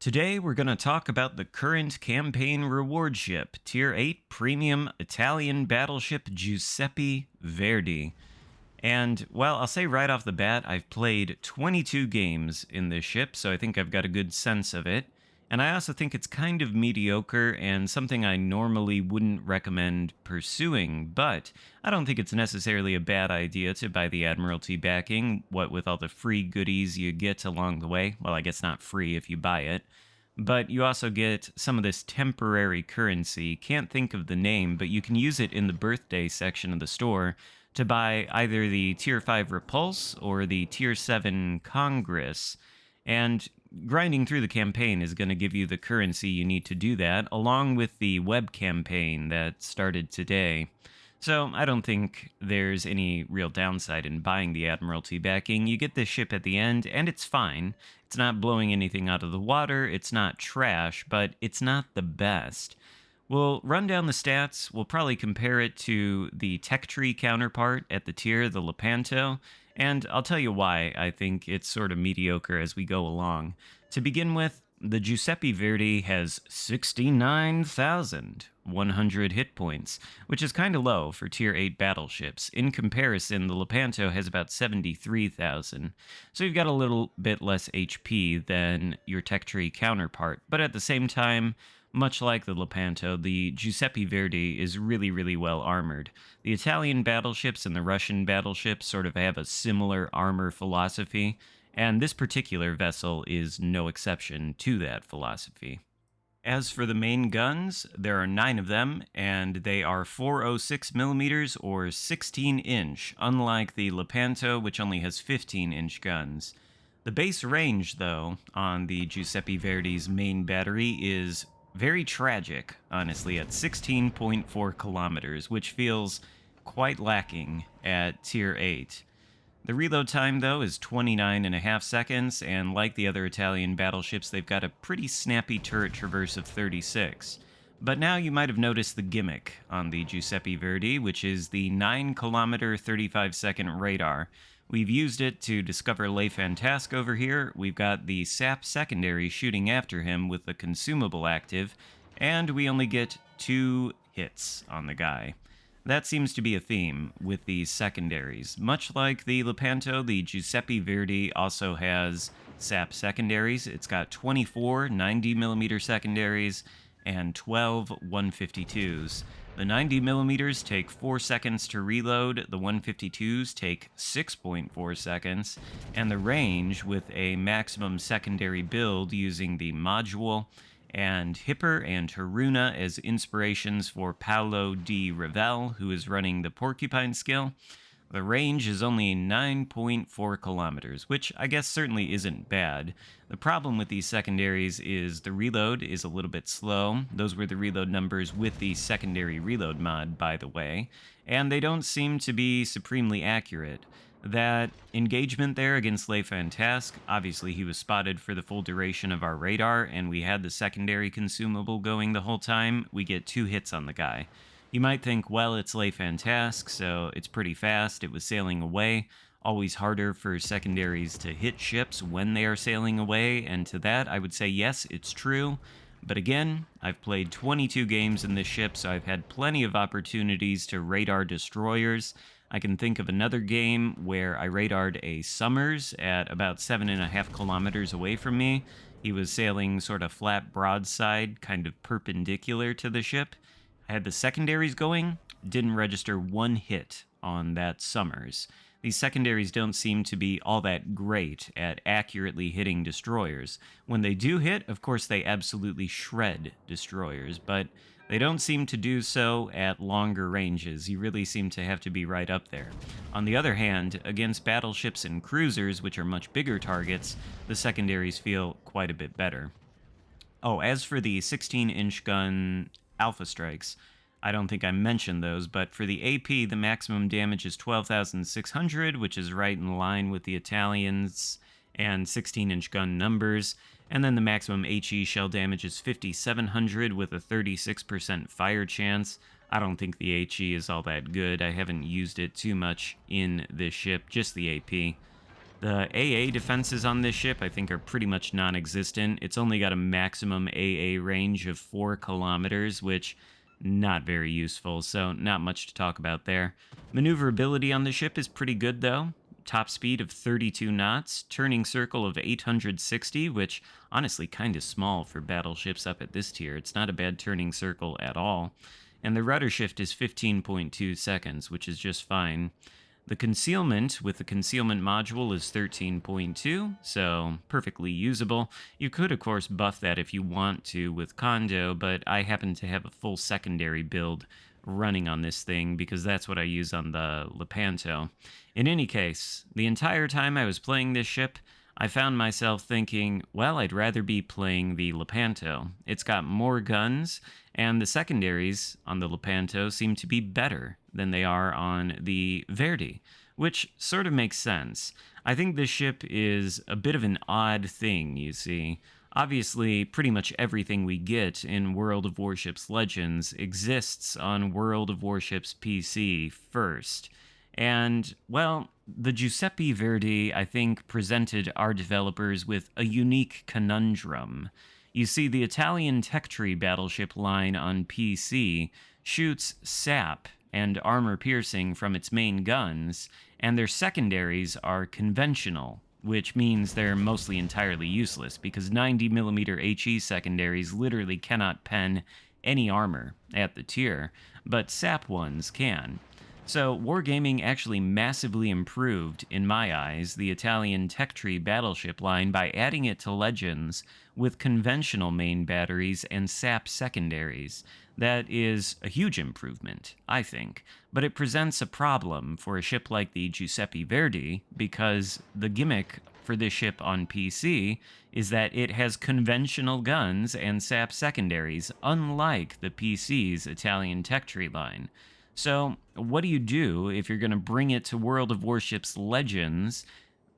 Today, we're going to talk about the current campaign reward ship, Tier 8 Premium Italian Battleship Giuseppe Verdi. And, well, I'll say right off the bat, I've played 22 games in this ship, so I think I've got a good sense of it. And I also think it's kind of mediocre and something I normally wouldn't recommend pursuing, but I don't think it's necessarily a bad idea to buy the Admiralty backing, what with all the free goodies you get along the way. Well, I guess not free if you buy it. But you also get some of this temporary currency. Can't think of the name, but you can use it in the birthday section of the store to buy either the Tier 5 Repulse or the Tier 7 Congress. And grinding through the campaign is going to give you the currency you need to do that, along with the web campaign that started today. So I don't think there's any real downside in buying the Admiralty backing. You get this ship at the end, and it's fine. It's not blowing anything out of the water, it's not trash, but it's not the best. We'll run down the stats. We'll probably compare it to the tech tree counterpart at the tier, the Lepanto, and I'll tell you why I think it's sort of mediocre as we go along. To begin with, the Giuseppe Verdi has 69,100 hit points, which is kind of low for Tier 8 battleships. In comparison, the Lepanto has about 73,000, so you've got a little bit less HP than your tech tree counterpart, but at the same time, much like the Lepanto, the Giuseppe Verdi is really, really well armored. The Italian battleships and the Russian battleships sort of have a similar armor philosophy, and this particular vessel is no exception to that philosophy. As for the main guns, there are 9 of them, and they are 406mm or 16-inch, unlike the Lepanto, which only has 15-inch guns. The base range, though, on the Giuseppe Verdi's main battery is very tragic, honestly, at 16.4 kilometers, which feels quite lacking at Tier 8. The reload time, though, is 29.5 seconds, and like the other Italian battleships, they've got a pretty snappy turret traverse of 36. But now you might have noticed the gimmick on the Giuseppe Verdi, which is the 9-kilometer, 35-second radar. We've used it to discover Le Fantasque over here. We've got the SAP secondary shooting after him with the consumable active, and we only get 2 hits on the guy. That seems to be a theme with these secondaries. Much like the Lepanto, the Giuseppe Verdi also has SAP secondaries. It's got 24 90mm secondaries and 12 152s. The 90mm take 4 seconds to reload, the 152s take 6.4 seconds, and the range with a maximum secondary build using the module and Hipper and Haruna as inspirations for Paolo di Revel, who is running the Porcupine skill. The range is only 9.4 kilometers, which I guess certainly isn't bad. The problem with these secondaries is the reload is a little bit slow. Those were the reload numbers with the secondary reload mod, by the way, and they don't seem to be supremely accurate. That engagement there against Le Fantasque, obviously he was spotted for the full duration of our radar, and we had the secondary consumable going the whole time. We get 2 hits on the guy. You might think, well, it's Le Fantasque, so it's pretty fast. It was sailing away. Always harder for secondaries to hit ships when they are sailing away, and to that I would say yes, it's true. But again, I've played 22 games in this ship, so I've had plenty of opportunities to radar destroyers. I can think of another game where I radared a Summers at about 7.5 kilometers away from me. He was sailing sort of flat broadside, kind of perpendicular to the ship. I had the secondaries going, didn't register 1 hit on that Summers. These secondaries don't seem to be all that great at accurately hitting destroyers. When they do hit, of course they absolutely shred destroyers, but they don't seem to do so at longer ranges. You really seem to have to be right up there. On the other hand, against battleships and cruisers, which are much bigger targets, the secondaries feel quite a bit better. Oh, as for the 16-inch gun Alpha Strikes, I don't think I mentioned those, but for the AP, the maximum damage is 12,600, which is right in line with the Italians and 16-inch gun numbers. And then the maximum HE shell damage is 5,700 with a 36% fire chance. I don't think the HE is all that good. I haven't used it too much in this ship, just the AP. The AA defenses on this ship, I think, are pretty much non existent. It's only got a maximum AA range of 4 kilometers, which not very useful, so not much to talk about there. Maneuverability on the ship is pretty good, though. Top speed of 32 knots, turning circle of 860, which honestly kind of small for battleships up at this tier. It's not a bad turning circle at all. And the rudder shift is 15.2 seconds, which is just fine. The concealment with the concealment module is 13.2, so perfectly usable. You could, of course, buff that if you want to with Kondo, but I happen to have a full secondary build running on this thing because that's what I use on the Lepanto. In any case, the entire time I was playing this ship, I found myself thinking, well, I'd rather be playing the Lepanto. It's got more guns, and the secondaries on the Lepanto seem to be better than they are on the Verdi, which sort of makes sense. I think this ship is a bit of an odd thing, you see. Obviously, pretty much everything we get in World of Warships Legends exists on World of Warships PC first. And, well, the Giuseppe Verdi, I think, presented our developers with a unique conundrum. You see, the Italian tech tree battleship line on PC shoots sap and armor piercing from its main guns, and their secondaries are conventional, which means they're mostly entirely useless because 90mm HE secondaries literally cannot pen any armor at the tier, but sap ones can. So, Wargaming actually massively improved, in my eyes, the Italian tech tree battleship line by adding it to Legends with conventional main batteries and sap secondaries. That is a huge improvement, I think, but it presents a problem for a ship like the Giuseppe Verdi because the gimmick for this ship on PC is that it has conventional guns and sap secondaries, unlike the PC's Italian tech tree line. So, what do you do if you're going to bring it to World of Warships Legends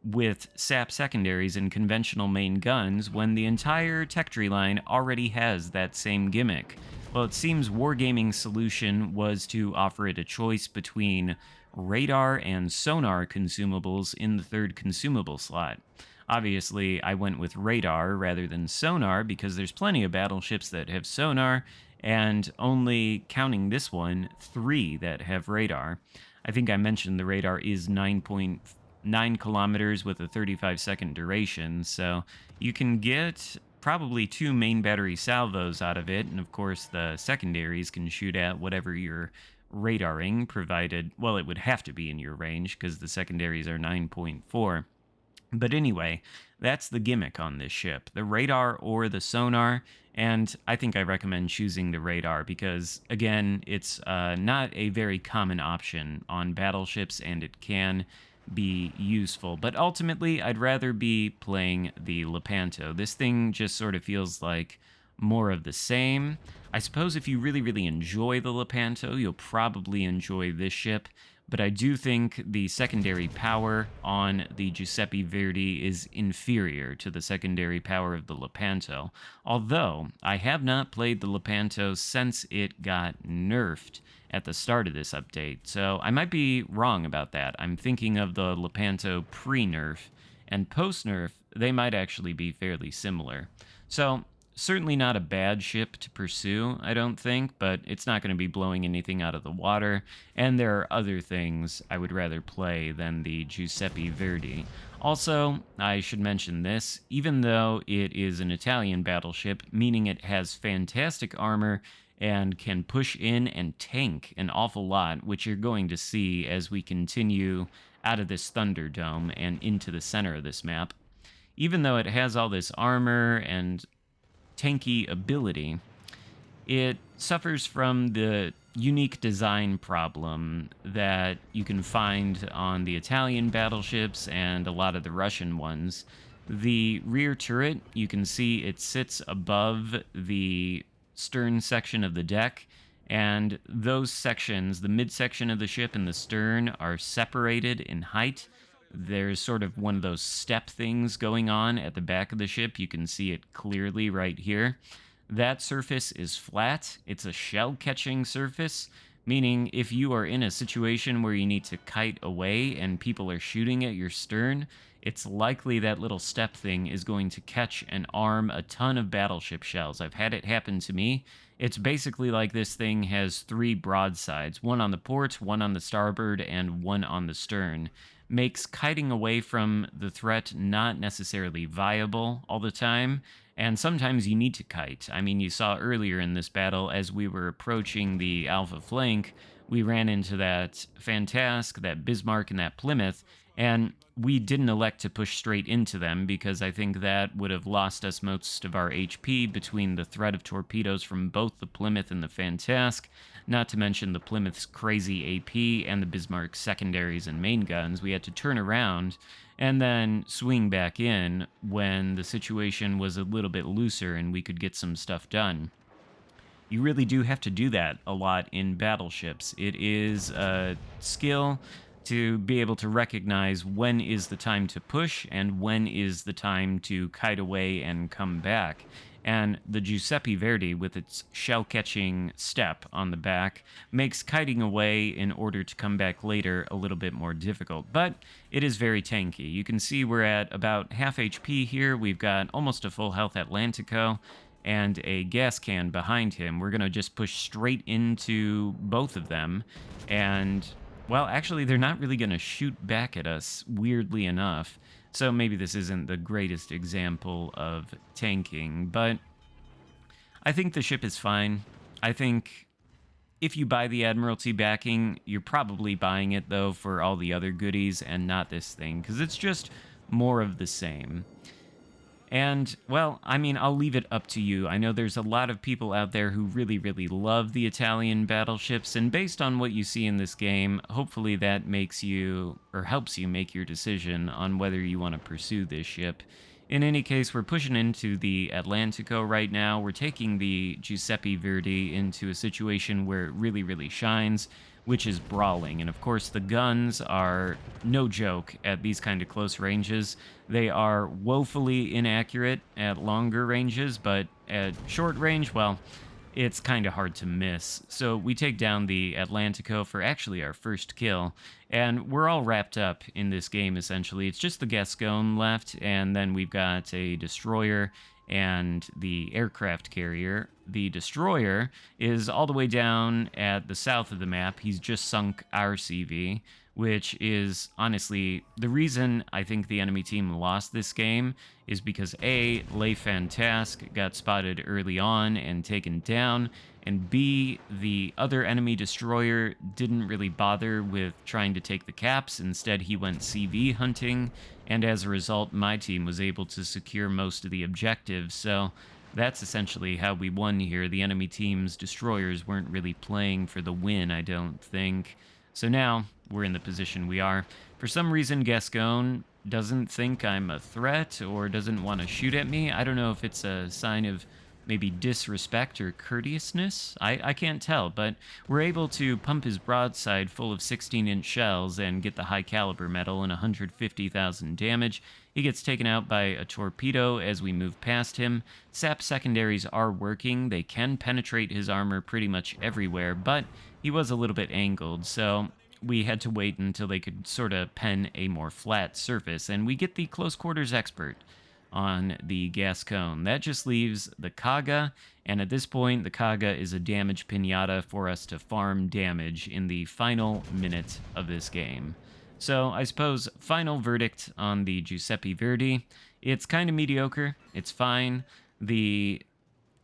with sap secondaries and conventional main guns when the entire tech tree line already has that same gimmick? Well, it seems Wargaming's solution was to offer it a choice between radar and sonar consumables in the third consumable slot. Obviously, I went with radar rather than sonar because there's plenty of battleships that have sonar, and only counting this one, 3 that have radar. I think I mentioned the radar is 9.9 kilometers with a 35-second duration, so you can get probably 2 main battery salvos out of it, and of course the secondaries can shoot at whatever you're radaring, provided, well, it would have to be in your range because the secondaries are 9.4. But anyway, that's the gimmick on this ship, the radar or the sonar, and I think I recommend choosing the radar because, again, it's not a very common option on battleships, and it can be useful. But ultimately, I'd rather be playing the Lepanto. This thing just sort of feels like more of the same. I suppose if you really, really enjoy the Lepanto, you'll probably enjoy this ship, but I do think the secondary power on the Giuseppe Verdi is inferior to the secondary power of the Lepanto, although I have not played the Lepanto since it got nerfed at the start of this update, so I might be wrong about that. I'm thinking of the Lepanto pre-nerf, and post-nerf, they might actually be fairly similar. So, certainly not a bad ship to pursue, I don't think, but it's not going to be blowing anything out of the water, and there are other things I would rather play than the Giuseppe Verdi. Also, I should mention this, even though it is an Italian battleship, meaning it has fantastic armor and can push in and tank an awful lot, which you're going to see as we continue out of this Thunderdome and into the center of this map. Even though it has all this armor and tanky ability, it suffers from the unique design problem that you can find on the Italian battleships and a lot of the Russian ones. The rear turret, you can see it sits above the stern section of the deck, and those sections, the midsection of the ship and the stern, are separated in height. There's sort of one of those step things going on at the back of the ship. You can see it clearly right here. That surface is flat. It's a shell-catching surface, meaning if you are in a situation where you need to kite away and people are shooting at your stern, it's likely that little step thing is going to catch and arm a ton of battleship shells. I've had it happen to me. It's basically like this thing has three broadsides, one on the port, one on the starboard, and one on the stern. Makes kiting away from the threat not necessarily viable all the time, and sometimes you need to kite. I mean, you saw earlier in this battle, as we were approaching the Alpha flank, we ran into that Fantask, that Bismarck, and that Plymouth, and we didn't elect to push straight into them because I think that would have lost us most of our HP between the threat of torpedoes from both the Plymouth and the Fantask, not to mention the Plymouth's crazy AP and the Bismarck's secondaries and main guns. We had to turn around and then swing back in when the situation was a little bit looser and we could get some stuff done. You really do have to do that a lot in battleships. It is a skill to be able to recognize when is the time to push and when is the time to kite away and come back. And the Giuseppe Verdi, with its shell-catching step on the back, makes kiting away in order to come back later a little bit more difficult. But it is very tanky. You can see we're at about half HP here. We've got almost a full health Atlantico and a gas can behind him. We're going to just push straight into both of them. And, well, actually, they're not really going to shoot back at us, weirdly enough. So maybe this isn't the greatest example of tanking, but I think the ship is fine. I think if you buy the Admiralty backing, you're probably buying it, though, for all the other goodies and not this thing, because it's just more of the same. And, well, I mean, I'll leave it up to you. I know there's a lot of people out there who really, really love the Italian battleships, and based on what you see in this game, hopefully that makes you, or helps you make your decision on whether you want to pursue this ship. In any case, we're pushing into the Atlantico right now. We're taking the Giuseppe Verdi into a situation where it really, really shines, which is brawling. And of course, the guns are no joke at these kind of close ranges. They are woefully inaccurate at longer ranges, but at short range, well, it's kind of hard to miss. So we take down the Atlantico for actually our first kill, and we're all wrapped up in this game, essentially. It's just the Gascon left, and then we've got a destroyer and the aircraft carrier. The destroyer is all the way down at the south of the map. He's just sunk our CV, which is honestly the reason I think the enemy team lost this game is because A, Le Fantasque got spotted early on and taken down, and B, the other enemy destroyer didn't really bother with trying to take the caps. Instead, he went CV hunting, and as a result, my team was able to secure most of the objectives. So that's essentially how we won here. The enemy team's destroyers weren't really playing for the win, I don't think. So now we're in the position we are. For some reason, Gascon doesn't think I'm a threat or doesn't want to shoot at me. I don't know if it's a sign of maybe disrespect or courteousness. I can't tell, but we're able to pump his broadside full of 16-inch shells and get the high caliber metal and 150,000 damage. He gets taken out by a torpedo as we move past him. Sap secondaries are working. They can penetrate his armor pretty much everywhere, but he was a little bit angled, so we had to wait until they could sort of pen a more flat surface, and we get the close quarters expert on the Gascon. That just leaves the Kaga, and at this point, the Kaga is a damage pinata for us to farm damage in the final minute of this game. So, I suppose, final verdict on the Giuseppe Verdi. It's kind of mediocre. It's fine. The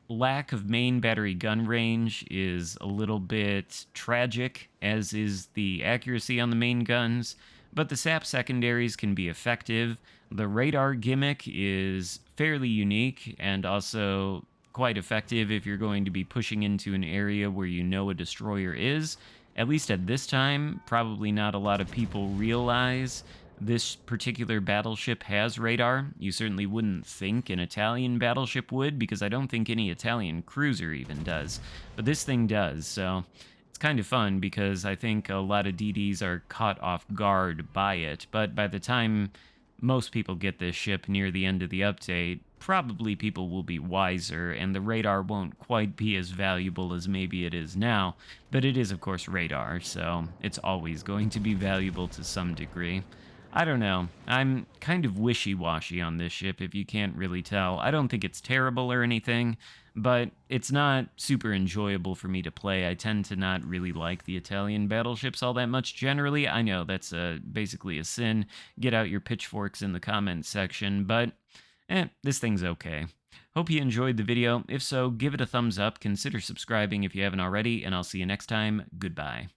lack of main battery gun range is a little bit tragic, as is the accuracy on the main guns, but the sap secondaries can be effective. The radar gimmick is fairly unique and also quite effective if you're going to be pushing into an area where you know a destroyer is. At least at this time, probably not a lot of people realize this particular battleship has radar. You certainly wouldn't think an Italian battleship would, because I don't think any Italian cruiser even does. But this thing does, so it's kind of fun because I think a lot of DDs are caught off guard by it. But by the time most people get this ship near the end of the update, probably people will be wiser, and the radar won't quite be as valuable as maybe it is now. But it is, of course, radar, so it's always going to be valuable to some degree. I don't know. I'm kind of wishy-washy on this ship, if you can't really tell. I don't think it's terrible or anything, but it's not super enjoyable for me to play. I tend to not really like the Italian battleships all that much generally. I know that's basically a sin. Get out your pitchforks in the comments section, but this thing's okay. Hope you enjoyed the video. If so, give it a thumbs up, consider subscribing if you haven't already, and I'll see you next time. Goodbye.